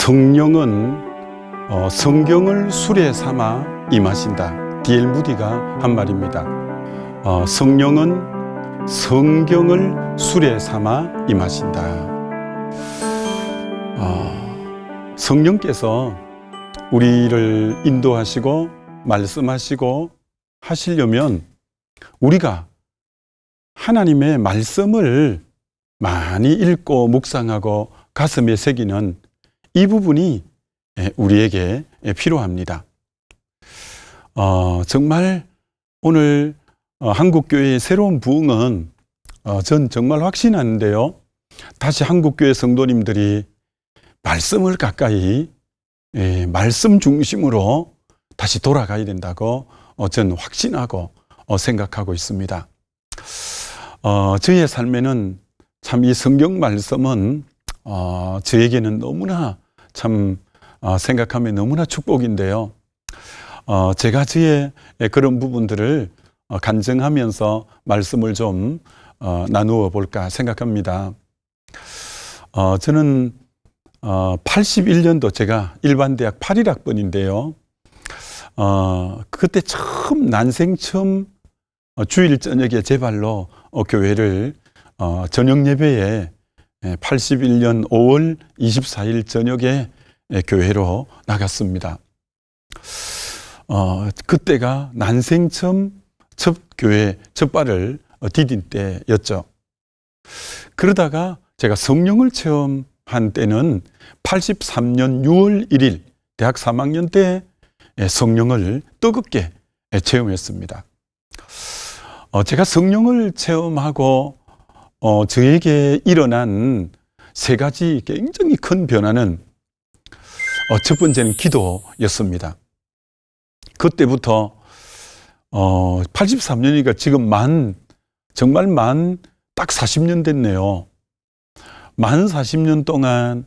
성령은 성경을 수레 삼아 임하신다. D.L. 무디가 한 말입니다. 성령은 성경을 수레 삼아 임하신다. 성령께서 우리를 인도하시고 말씀하시고 하시려면 우리가 하나님의 말씀을 많이 읽고 묵상하고 가슴에 새기는 이 부분이 우리에게 필요합니다. 정말 오늘 한국교회의 새로운 부흥은 전 정말 확신하는데요. 다시 한국교회 성도님들이 말씀을 가까이 말씀 중심으로 다시 돌아가야 된다고 저는 확신하고 생각하고 있습니다. 저의 삶에는 참 이 성경 말씀은 저에게는 너무나 참 생각하면 너무나 축복인데요. 제가 저의 그런 부분들을 간증하면서 말씀을 좀 나누어 볼까 생각합니다. 저는 81년도 제가 일반대학 81학번인데요. 그때 난생 처음 주일 저녁에 제 발로 교회를 저녁 예배에 81년 5월 24일 저녁에 교회로 나갔습니다. 그때가 난생 처음 첫 교회 첫 발을 디딘 때였죠. 그러다가 제가 성령을 체험한 때는 83년 6월 1일 대학 3학년 때 성령을 뜨겁게 체험했습니다. 제가 성령을 체험하고 저에게 일어난 세 가지 굉장히 큰 변화는 첫 번째는 기도였습니다. 그때부터 83년이니까 지금 정말 딱 40년 됐네요. 만 40년 동안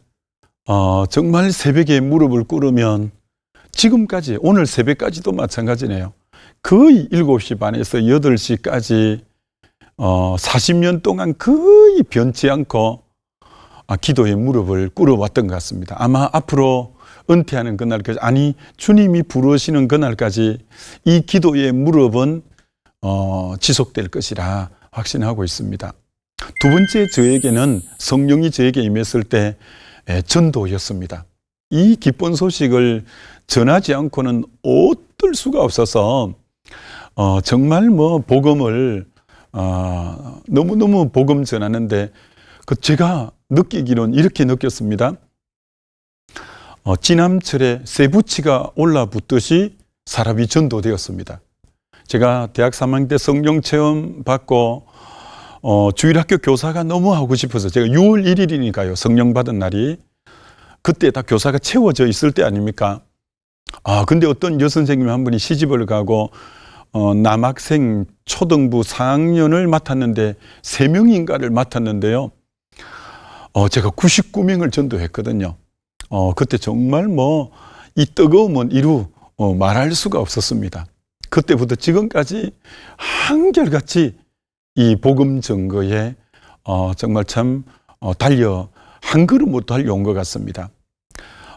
정말 새벽에 무릎을 꿇으면 지금까지 오늘 새벽까지도 마찬가지네요. 거의 7시 반에서 8시까지 40년 동안 거의 변치 않고 기도의 무릎을 꿇어왔던 것 같습니다. 아마 앞으로 은퇴하는 그날까지, 아니 주님이 부르시는 그날까지 이 기도의 무릎은 지속될 것이라 확신하고 있습니다. 두 번째, 저에게는 성령이 저에게 임했을 때 전도였습니다. 이 기쁜 소식을 전하지 않고는 어떨 수가 없어서 정말 복음을 너무너무 복음 전하는데 제가 느끼기로는 이렇게 느꼈습니다. 지남철에 쇠붙이가 올라붙듯이 사람이 전도되었습니다. 제가 대학 3학년 때 성령 체험 받고 주일학교 교사가 너무 하고 싶어서 제가 6월 1일이니까요. 성령 받은 날이. 그때 다 교사가 채워져 있을 때 아닙니까? 근데 어떤 여선생님 한 분이 시집을 가고 남학생 초등부 4학년을 맡았는데 3명인가를 맡았는데요. 제가 99명을 전도했거든요. 그때 정말 이 뜨거움은 말할 수가 없었습니다. 그때부터 지금까지 한결같이 이 복음 증거에 정말 참 한 걸음 못 달려온 것 같습니다.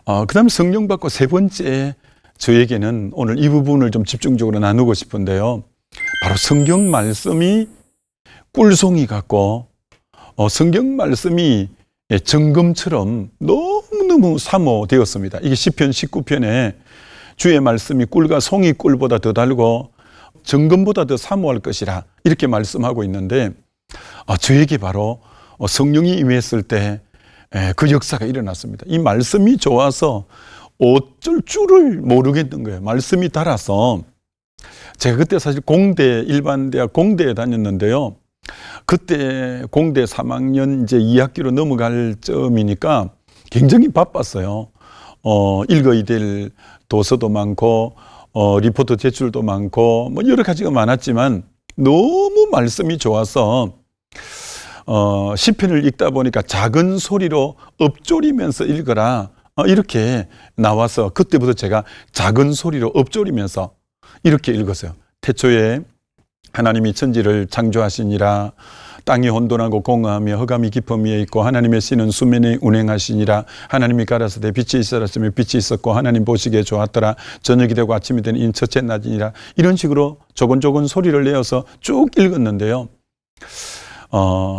그 다음에 성령 받고 세 번째, 저에게는 오늘 이 부분을 좀 집중적으로 나누고 싶은데요. 바로 성경 말씀이 꿀송이 같고 성경 말씀이 정금처럼 너무너무 사모되었습니다. 이게 시편 19편에 주의 말씀이 꿀과 송이 꿀보다 더 달고 정금보다 더 사모할 것이라 이렇게 말씀하고 있는데 저에게 바로 성령이 임했을 때 그 역사가 일어났습니다. 이 말씀이 좋아서 어쩔 줄을 모르겠는 거예요. 말씀이 달아서. 제가 그때 사실 일반대학 공대에 다녔는데요. 그때 공대 3학년 이제 2학기로 넘어갈 점이니까 굉장히 바빴어요. 읽어야 될 도서도 많고, 리포트 제출도 많고, 여러 가지가 많았지만 너무 말씀이 좋아서 시편을 읽다 보니까 작은 소리로 읊조리면서 읽어라. 이렇게 나와서 그때부터 제가 작은 소리로 읊조리면서 이렇게 읽었어요. 태초에 하나님이 천지를 창조하시니라. 땅이 혼돈하고 공허하며 흑암이 깊음 위에 있고 하나님의 씨는 수면에 운행하시니라. 하나님이 가라사대 빛이 있으라으며 빛이 있었고 하나님 보시기에 좋았더라. 저녁이 되고 아침이 되는 이 첫째 낮이니라. 이런 식으로 조곤조곤 소리를 내어서 쭉 읽었는데요.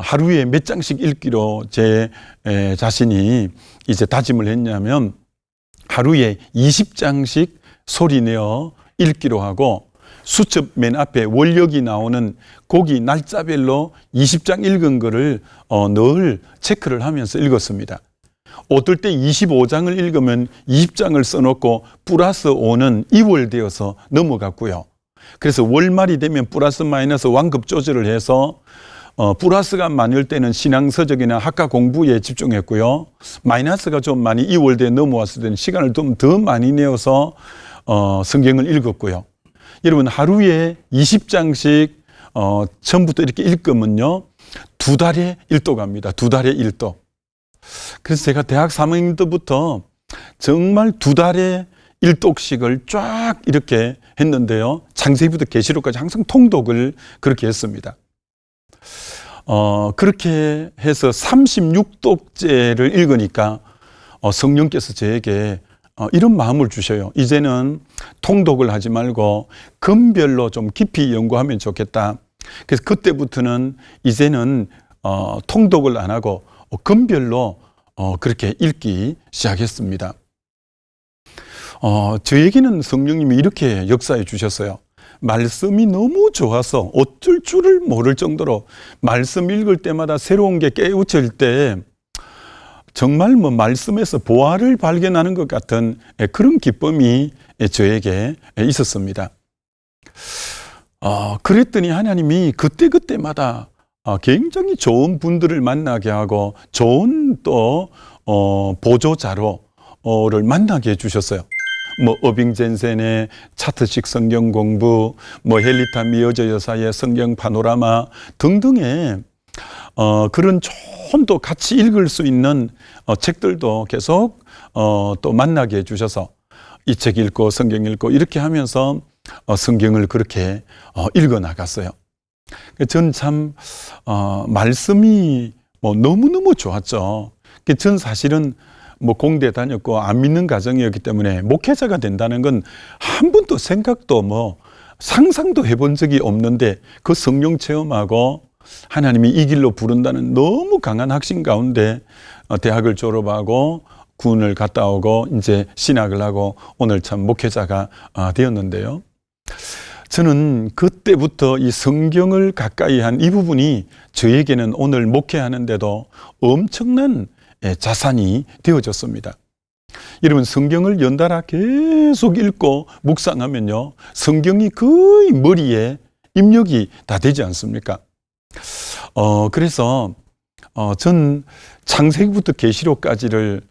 하루에 몇 장씩 읽기로 제 자신이 이제 다짐을 했냐면 하루에 20장씩 소리 내어 읽기로 하고 수첩 맨 앞에 원력이 나오는 거기 날짜별로 20장 읽은 거를 늘 체크를 하면서 읽었습니다. 어떨 때 25장을 읽으면 20장을 써놓고 플러스 5는 2월 되어서 넘어갔고요. 그래서 월말이 되면 플러스 마이너스 완급 조절을 해서 플러스가 많을 때는 신앙서적이나 학과 공부에 집중했고요. 마이너스가 좀 많이 2월대에 넘어왔을 때는 시간을 좀 더 많이 내어서 성경을 읽었고요. 여러분 하루에 20장씩 처음부터 이렇게 읽으면요 2달에 1도 갑니다. 2달에 1도. 그래서 제가 대학 3학년 때부터 정말 2달에 1독씩을 쫙 이렇게 했는데요. 창세기부터 계시록까지 항상 통독을 그렇게 했습니다. 그렇게 해서 36독째를 읽으니까 성령께서 저에게 이런 마음을 주셔요. 이제는 통독을 하지 말고 금별로 좀 깊이 연구하면 좋겠다. 그래서 그때부터는 이제는 통독을 안 하고 금별로 그렇게 읽기 시작했습니다. 저에게는 성령님이 이렇게 역사해 주셨어요. 말씀이 너무 좋아서 어쩔 줄을 모를 정도로 말씀 읽을 때마다 새로운 게 깨우칠 때 정말 말씀에서 보화를 발견하는 것 같은 그런 기쁨이 저에게 있었습니다. 그랬더니 하나님이 그때그때마다 굉장히 좋은 분들을 만나게 하고 좋은 또 보조자료를 만나게 해주셨어요. 어빙 젠센의 차트식 성경 공부, 헬리타 미어저 여사의 성경 파노라마 등등의 그런 좋은 또 같이 읽을 수 있는 책들도 계속 또 만나게 해주셔서 이 책 읽고 성경 읽고 이렇게 하면서 성경을 그렇게 읽어 나갔어요. 전 참 말씀이 너무너무 좋았죠. 전 사실은 공대 다녔고 안 믿는 가정이었기 때문에 목회자가 된다는 건 한 번도 생각도 상상도 해본 적이 없는데 그 성령 체험하고 하나님이 이 길로 부른다는 너무 강한 확신 가운데 대학을 졸업하고 군을 갔다 오고 이제 신학을 하고 오늘 참 목회자가 되었는데요. 저는 그때부터 이 성경을 가까이 한 이 부분이 저에게는 오늘 목회하는데도 엄청난 자산이 되어졌습니다. 여러분 성경을 연달아 계속 읽고 묵상하면요 성경이 거의 머리에 입력이 다 되지 않습니까? 그래서 전 창세기부터 계시록까지를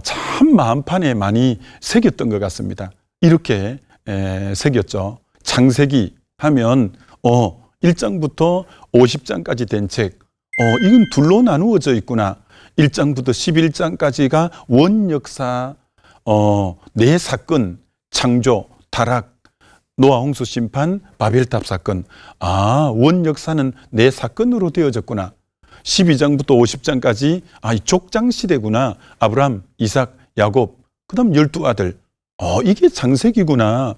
참 마음판에 많이 새겼던 것 같습니다. 이렇게 새겼죠. 창세기 하면 1장부터 50장까지 된 책, 이건 둘로 나누어져 있구나. 1장부터 11장까지가 원역사, 네 사건, 창조, 타락, 노아 홍수 심판, 바벨탑 사건. 원역사는 네 사건으로 되어졌구나. 12장부터 50장까지 이 족장 시대구나. 아브람, 이삭, 야곱, 그 다음 12아들. 이게 창세기구나.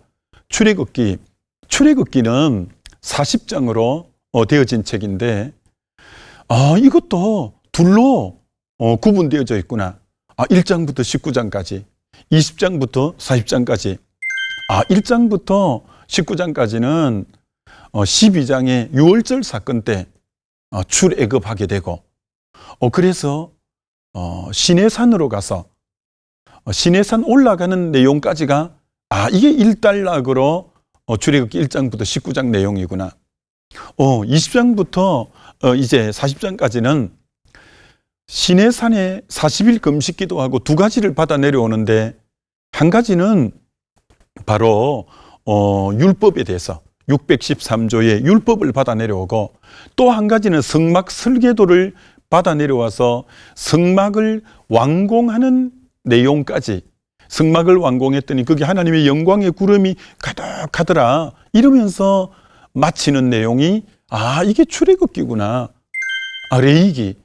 출애굽기는 40장으로 되어진 책인데 이것도 둘로 구분되어져 있구나. 1장부터 19장까지, 20장부터 40장까지. 1장부터 19장까지는 12장의 유월절 사건 때 출애굽하게 되고 그래서 시내산으로 가서 시내산 올라가는 내용까지가 이게 1단락으로 출애굽기 1장부터 19장 내용이구나. 20장부터 이제 40장까지는 시내산에 40일 금식 기도하고 두 가지를 받아 내려오는데 한 가지는 바로 율법에 대해서 613조의 율법을 받아 내려오고 또 한 가지는 성막 설계도를 받아 내려와서 성막을 완공하는 내용까지 성막을 완공했더니 거기 하나님의 영광의 구름이 가득하더라 이러면서 마치는 내용이 이게 출애굽기구나. 레이기.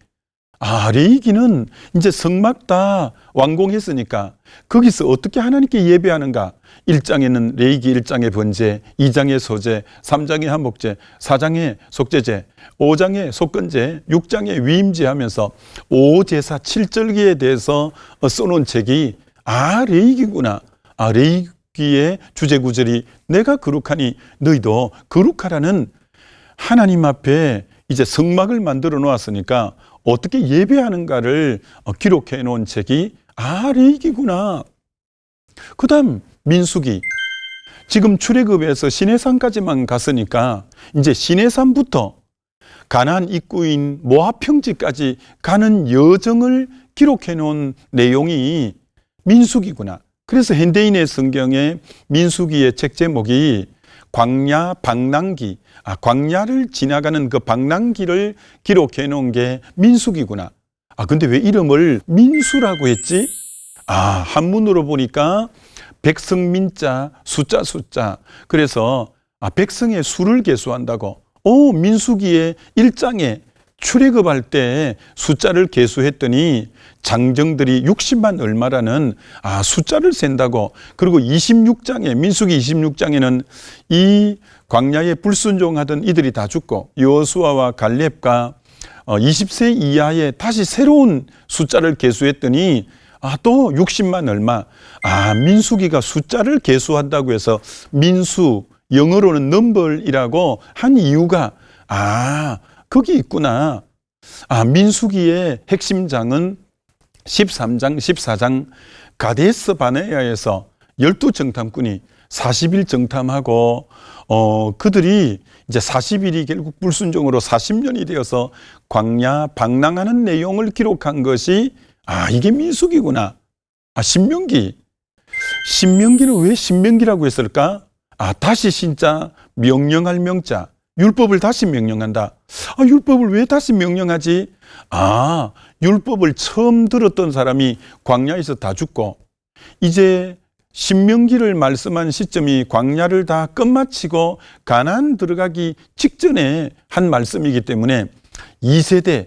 레이기는 이제 성막 다 완공했으니까 거기서 어떻게 하나님께 예배하는가. 1장에는 레이기 1장의 번제, 2장의 소제, 3장의 한목제, 4장의 속제제, 5장의 속건제, 6장의 위임제 하면서 5제사 7절기에 대해서 써놓은 책이 레이기구나. 레이기의 주제구절이 내가 거룩하니 너희도 거룩하라는 하나님 앞에 이제 성막을 만들어 놓았으니까 어떻게 예배하는가를 기록해 놓은 책이 레이기구나. 그 다음 민수기. 지금 출애굽에서 시내산까지만 갔으니까 이제 시내산부터 가나안 입구인 모압 평지까지 가는 여정을 기록해 놓은 내용이 민수기구나. 그래서 현대인의 성경에 민수기의 책 제목이 광야 방랑기, 광야를 지나가는 그 방랑기를 기록해 놓은 게 민수기구나. 근데 왜 이름을 민수라고 했지? 한문으로 보니까 백성민자, 숫자. 그래서 백성의 수를 계수한다고. 민수기의 1장에 출애굽할 때 숫자를 계수했더니 장정들이 60만 얼마라는 숫자를 센다고. 그리고 26장에 민수기 26장에는 이 광야에 불순종하던 이들이 다 죽고 여호수아와 갈렙과 20세 이하의 다시 새로운 숫자를 계수했더니 또 60만 얼마. 민수기가 숫자를 계수한다고 해서 민수, 영어로는 넘벌이라고 한 이유가 거기 있구나. 민수기의 핵심장은 13장, 14장 가데스 바네아에서 12정탐꾼이 40일 정탐하고 그들이 이제 40일이 결국 불순종으로 40년이 되어서 광야 방랑하는 내용을 기록한 것이 이게 민수기구나. 신명기. 신명기는 왜 신명기라고 했을까? 다시 신자, 명령할 명자. 율법을 다시 명령한다. 율법을 왜 다시 명령하지? 율법을 처음 들었던 사람이 광야에서 다 죽고 이제 신명기를 말씀한 시점이 광야를 다 끝마치고 가나안 들어가기 직전에 한 말씀이기 때문에 2세대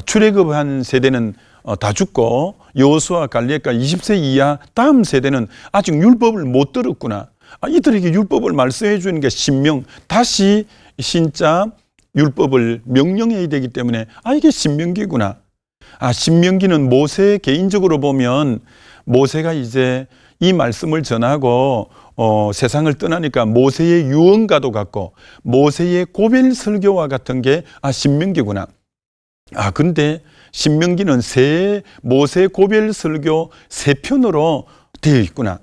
출애굽한 세대는 다 죽고 여호수아 갈렙과 20세 이하 다음 세대는 아직 율법을 못 들었구나. 이들에게 율법을 말씀해 주는 게 신명, 다시 신자 율법을 명령해야 되기 때문에 이게 신명기구나. 신명기는 모세 개인적으로 보면 모세가 이제 이 말씀을 전하고 세상을 떠나니까 모세의 유언과도 같고 모세의 고별 설교와 같은 게 신명기구나. 근데 신명기는 모세 고별 설교 3편으로 되어 있구나.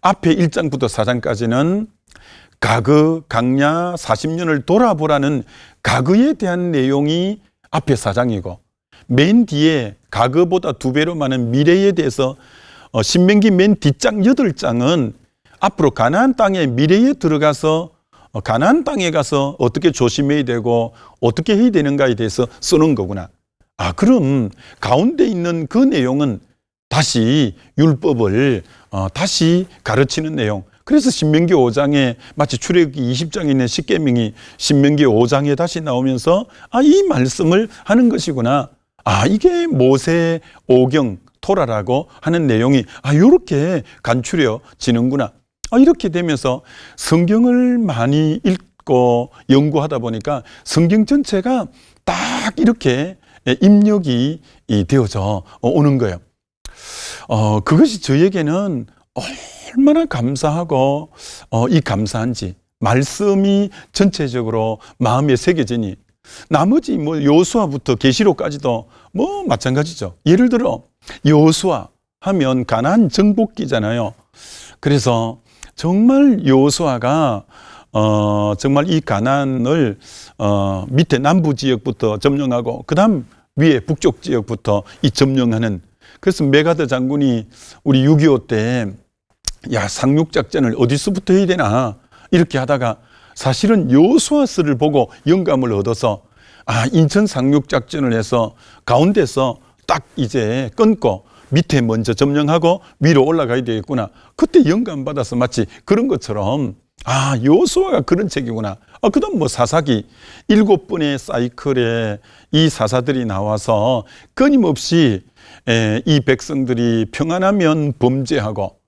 앞에 1장부터 4장까지는 강야 40년을 돌아보라는 가그에 대한 내용이 앞에 4장이고 맨 뒤에 가그보다 2배로 많은 미래에 대해서 신명기 맨 뒷장 8장은 앞으로 가나안 땅의 미래에 들어가서 가나안 땅에 가서 어떻게 조심해야 되고 어떻게 해야 되는가에 대해서 쓰는 거구나. 그럼 가운데 있는 그 내용은 다시 율법을 다시 가르치는 내용. 그래서 신명기 5장에 마치 출애굽기 20장에 있는 십계명이 신명기 5장에 다시 나오면서 이 말씀을 하는 것이구나. 이게 모세 오경 토라라고 하는 내용이 이렇게 간추려지는구나. 이렇게 되면서 성경을 많이 읽고 연구하다 보니까 성경 전체가 딱 이렇게 입력이 되어져 오는 거예요. 그것이 저에게는 얼마나 감사하고 이 감사한지, 말씀이 전체적으로 마음에 새겨지니 나머지 여호수아부터 계시록까지도 마찬가지죠. 예를 들어 여호수아 하면 가나안 정복기잖아요. 그래서 정말 여호수아가 정말 이 가나안을 밑에 남부 지역부터 점령하고 그다음 위에 북쪽 지역부터 이 점령하는. 그래서 메가드 장군이 우리 6.25 때 상륙작전을 어디서부터 해야 되나 이렇게 하다가 사실은 여호수아서를 보고 영감을 얻어서 인천 상륙작전을 해서 가운데서 딱 이제 끊고 밑에 먼저 점령하고 위로 올라가야 되겠구나. 그때 영감 받아서 마치 그런 것처럼 여호수아가 그런 책이구나. 그다음 뭐 사사기 7번의 사이클에 이 사사들이 나와서 끊임없이 이 백성들이 평안하면 범죄하고,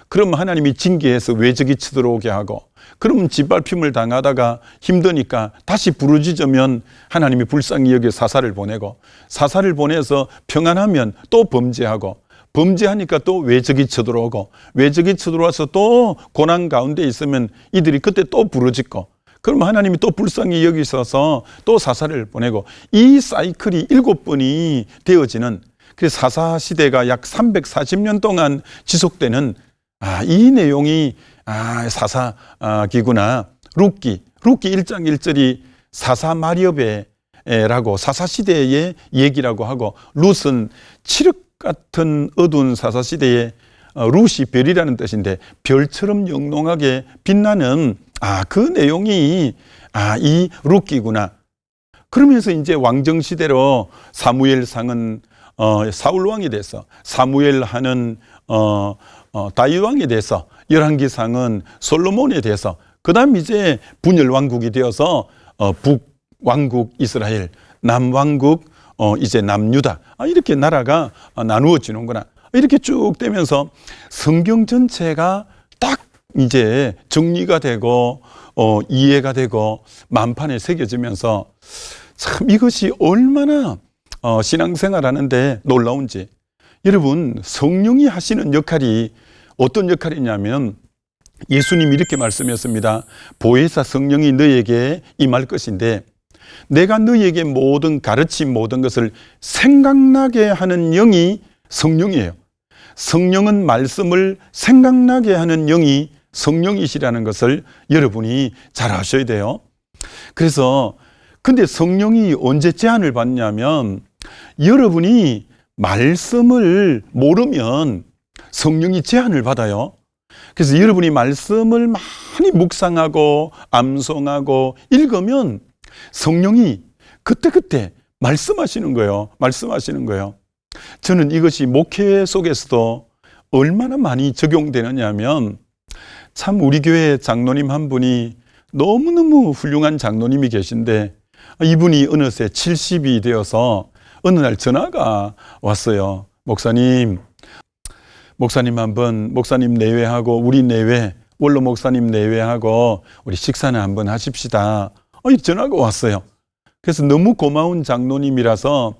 그러면 하나님이 징계해서 외적이 쳐들어오게 하고, 그러면 짓밟힘을 당하다가 힘드니까 다시 부르짖으면 하나님이 불쌍히 여겨 사사를 보내고, 사사를 보내서 평안하면 또 범죄하고, 범죄하니까 또 외적이 쳐들어오고, 외적이 쳐들어와서 또 고난 가운데 있으면 이들이 그때 또 부르짖고, 그러면 하나님이 또 불쌍히 여기셔서 또 사사를 보내고, 이 사이클이 7번이 되어지는, 그래서 사사 시대가 약 340년 동안 지속되는 이 내용이 사사기구나. 룻기 1장 1절이 사사 마리업에라고 사사시대의 얘기라고 하고, 룻은 칠흑 같은 어두운 사사시대에 룻이 별이라는 뜻인데 별처럼 영롱하게 빛나는 그 내용이 이 룻기구나. 그러면서 이제 왕정시대로 사무엘상은 사울왕이 돼서, 사무엘하는 다윗왕이 돼서, 열왕기상은 솔로몬에 돼서, 그 다음 이제 분열왕국이 되어서 북왕국 이스라엘, 남왕국 이제 남유다, 이렇게 나라가 나누어지는구나. 이렇게 쭉 되면서 성경 전체가 딱 이제 정리가 되고 이해가 되고 만판에 새겨지면서, 참 이것이 얼마나 신앙생활 하는데 놀라운지. 여러분, 성령이 하시는 역할이 어떤 역할이냐면, 예수님이 이렇게 말씀했습니다. 보혜사 성령이 너에게 임할 것인데 내가 너에게 모든 가르침, 모든 것을 생각나게 하는 영이 성령이에요. 성령은 말씀을 생각나게 하는 영이 성령이시라는 것을 여러분이 잘 아셔야 돼요. 그래서 근데 성령이 언제 제한을 받냐면, 여러분이 말씀을 모르면 성령이 제한을 받아요. 그래서 여러분이 말씀을 많이 묵상하고 암송하고 읽으면 성령이 그때그때 말씀하시는 거예요. 말씀하시는 거예요. 저는 이것이 목회 속에서도 얼마나 많이 적용되느냐 하면, 참 우리 교회 장로님 한 분이 너무너무 훌륭한 장로님이 계신데, 이분이 어느새 70이 되어서 어느 날 전화가 왔어요. 목사님 한번, 목사님 내외하고 우리 내외, 원로 목사님 내외하고 우리 식사는 한번 하십시다. 전화가 왔어요. 그래서 너무 고마운 장로님이라서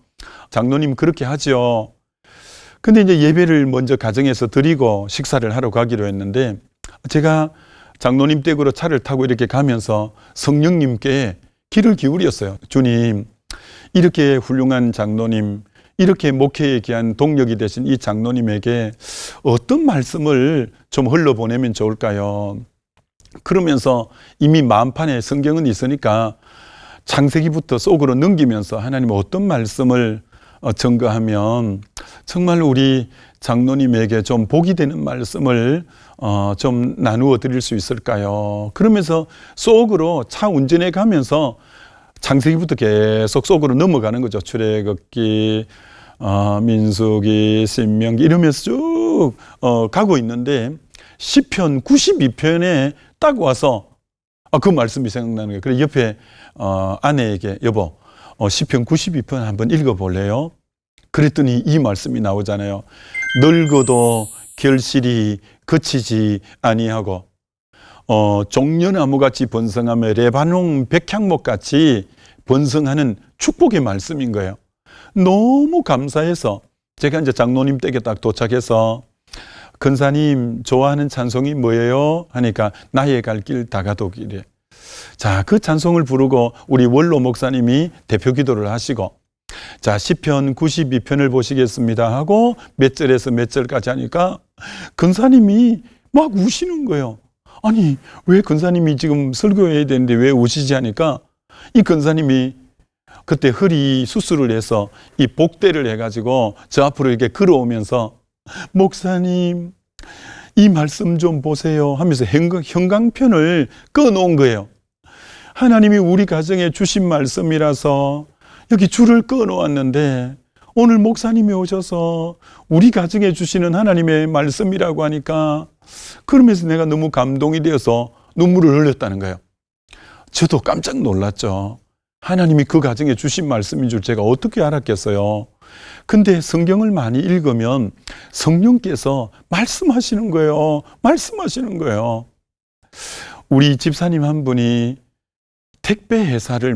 장로님 그렇게 하죠. 근데 이제 예배를 먼저 가정에서 드리고 식사를 하러 가기로 했는데, 제가 장로님 댁으로 차를 타고 이렇게 가면서 성령님께 귀를 기울였어요. 주님, 이렇게 훌륭한 장로님, 이렇게 목회에 귀한 동력이 되신 이 장로님에게 어떤 말씀을 좀 흘러보내면 좋을까요? 그러면서 이미 마음판에 성경은 있으니까 창세기부터 속으로 넘기면서 하나님 어떤 말씀을 증거하면 정말 우리 장로님에게 좀 복이 되는 말씀을 좀 나누어 드릴 수 있을까요? 그러면서 속으로 차 운전해 가면서 창세기부터 계속 속으로 넘어가는 거죠. 출애굽기, 민수기, 신명기 이러면서 쭉 가고 있는데, 시편 92편에 딱 와서 그 말씀이 생각나는 거예요. 그래서 옆에 아내에게, 여보, 시편 92편 한번 읽어볼래요? 그랬더니 이 말씀이 나오잖아요. 늙어도 결실이 그치지 아니하고 종려나무같이 번성하며 레바논 백향목같이 번성하는 축복의 말씀인 거예요. 너무 감사해서 제가 이제 장로님 댁에 딱 도착해서, 근사님 좋아하는 찬송이 뭐예요? 하니까 나의 갈 길 다가도기래. 자, 그 찬송을 부르고 우리 원로 목사님이 대표 기도를 하시고, 자, 시편 92편을 보시겠습니다 하고 몇 절에서 몇 절까지 하니까 근사님이 막 우시는 거예요. 아니, 왜 근사님이 지금 설교해야 되는데 왜 우시지 하니까, 이 근사님이 그때 허리 수술을 해서 이 복대를 해가지고 저 앞으로 이렇게 걸어오면서, 목사님 이 말씀 좀 보세요 하면서 형광펜을 꺼놓은 거예요. 하나님이 우리 가정에 주신 말씀이라서 여기 줄을 꺼놓았는데, 오늘 목사님이 오셔서 우리 가정에 주시는 하나님의 말씀이라고 하니까, 그러면서 내가 너무 감동이 되어서 눈물을 흘렸다는 거예요. 저도 깜짝 놀랐죠. 하나님이 그 가정에 주신 말씀인 줄 제가 어떻게 알았겠어요. 근데 성경을 많이 읽으면 성령께서 말씀하시는 거예요. 말씀하시는 거예요. 우리 집사님 한 분이 택배 회사를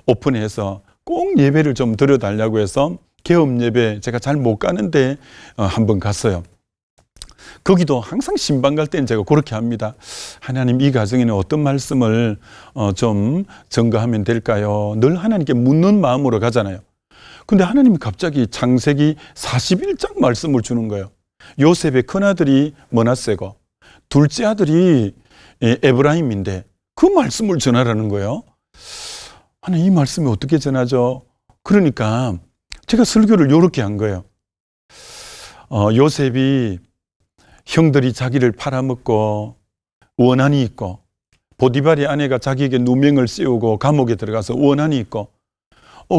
오픈해서 꼭 예배를 좀 드려달라고 해서 개업 예배 제가 잘 못 가는데 한번 갔어요. 거기도 항상 신방 갈 때는 제가 그렇게 합니다. 하나님, 이 가정에는 어떤 말씀을 좀 전가하면 될까요? 늘 하나님께 묻는 마음으로 가잖아요. 근데 하나님이 갑자기 창세기 41장 말씀을 주는 거예요. 요셉의 큰아들이 므낫세고 둘째 아들이 에브라임인데 그 말씀을 전하라는 거예요. 하나님, 이 말씀이 어떻게 전하죠? 그러니까 제가 설교를 이렇게 한 거예요. 요셉이 형들이 자기를 팔아먹고 원한이 있고, 보디발의 아내가 자기에게 누명을 씌우고 감옥에 들어가서 원한이 있고,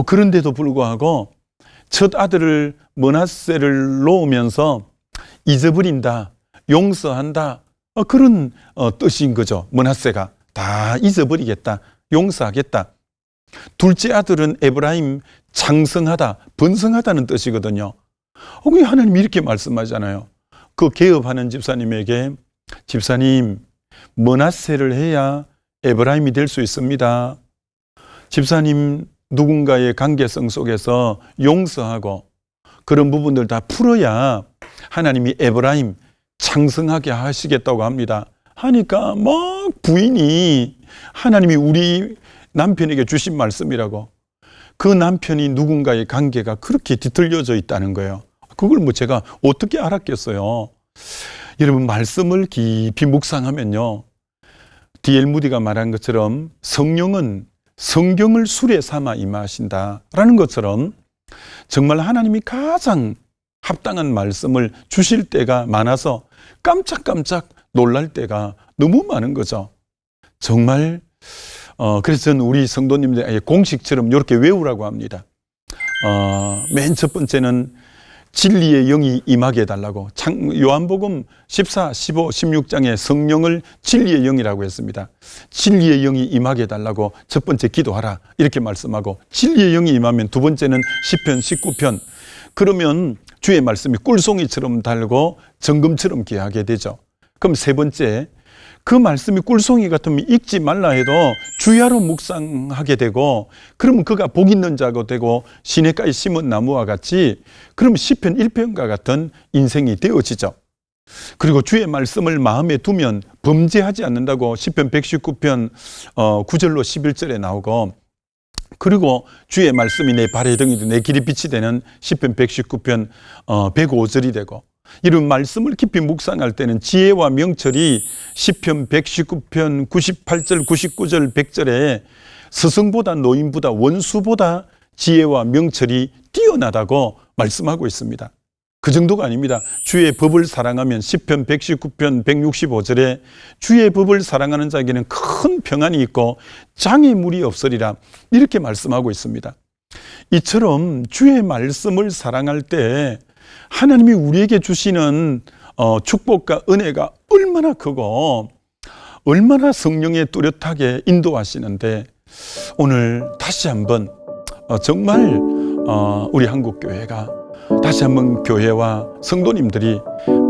그런데도 불구하고 첫 아들을 므낫세를 놓으면서 잊어버린다, 용서한다, 그런 뜻인 거죠. 므낫세가 다 잊어버리겠다, 용서하겠다. 둘째 아들은 에브라임, 장성하다, 번성하다는 뜻이거든요. 하나님이 이렇게 말씀하잖아요. 그 개업하는 집사님에게, 집사님, 므낫세를 해야 에브라임이 될 수 있습니다. 집사님, 누군가의 관계성 속에서 용서하고 그런 부분들 다 풀어야 하나님이 에브라임 창성하게 하시겠다고 합니다. 하니까 막 부인이 하나님이 우리 남편에게 주신 말씀이라고, 그 남편이 누군가의 관계가 그렇게 뒤틀려져 있다는 거예요. 그걸 제가 어떻게 알았겠어요. 여러분, 말씀을 깊이 묵상하면요, D.L. 무디가 말한 것처럼 성령은 성경을 수레 삼아 임하신다라는 것처럼 정말 하나님이 가장 합당한 말씀을 주실 때가 많아서 깜짝깜짝 놀랄 때가 너무 많은 거죠. 정말 그래서 저는 우리 성도님들 공식처럼 이렇게 외우라고 합니다. 맨 첫 번째는 진리의 영이 임하게 해달라고. 요한복음 14, 15, 16장에 성령을 진리의 영이라고 했습니다. 진리의 영이 임하게 해달라고 첫 번째 기도하라, 이렇게 말씀하고, 진리의 영이 임하면 두 번째는 시편 19편. 그러면 주의 말씀이 꿀송이처럼 달고 정금처럼 귀하게 되죠. 그럼 세 번째, 그 말씀이 꿀송이 같으면 읽지 말라 해도 주야로 묵상하게 되고, 그러면 그가 복 있는 자가 되고 시냇가에 심은 나무와 같이, 그러면 시편 1편과 같은 인생이 되어지죠. 그리고 주의 말씀을 마음에 두면 범죄하지 않는다고 시편 119편 9절로 11절에 나오고, 그리고 주의 말씀이 내 발의 등이고 내 길이 빛이 되는 시편 119편 105절이 되고, 이런 말씀을 깊이 묵상할 때는 지혜와 명철이 시편 119편 98절, 99절, 100절에 스승보다 노인보다 원수보다 지혜와 명철이 뛰어나다고 말씀하고 있습니다. 그 정도가 아닙니다. 주의 법을 사랑하면 시편 119편 165절에 주의 법을 사랑하는 자에게는 큰 평안이 있고 장애물이 없으리라, 이렇게 말씀하고 있습니다. 이처럼 주의 말씀을 사랑할 때 하나님이 우리에게 주시는 축복과 은혜가 얼마나 크고 얼마나 성령에 뚜렷하게 인도하시는데, 오늘 다시 한번 정말 우리 한국교회가 다시 한번 교회와 성도님들이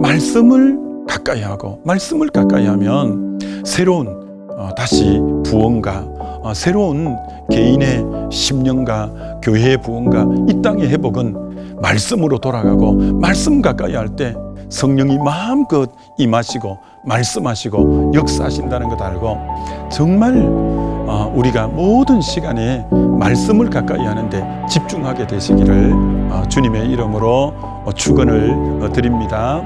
말씀을 가까이 하고, 말씀을 가까이 하면 새로운 다시 부흥과 새로운 개인의 심령과 교회의 부흥과 이 땅의 회복은 말씀으로 돌아가고, 말씀 가까이 할 때 성령이 마음껏 임하시고 말씀하시고 역사하신다는 것 알고, 정말 우리가 모든 시간에 말씀을 가까이 하는데 집중하게 되시기를 주님의 이름으로 축원을 드립니다.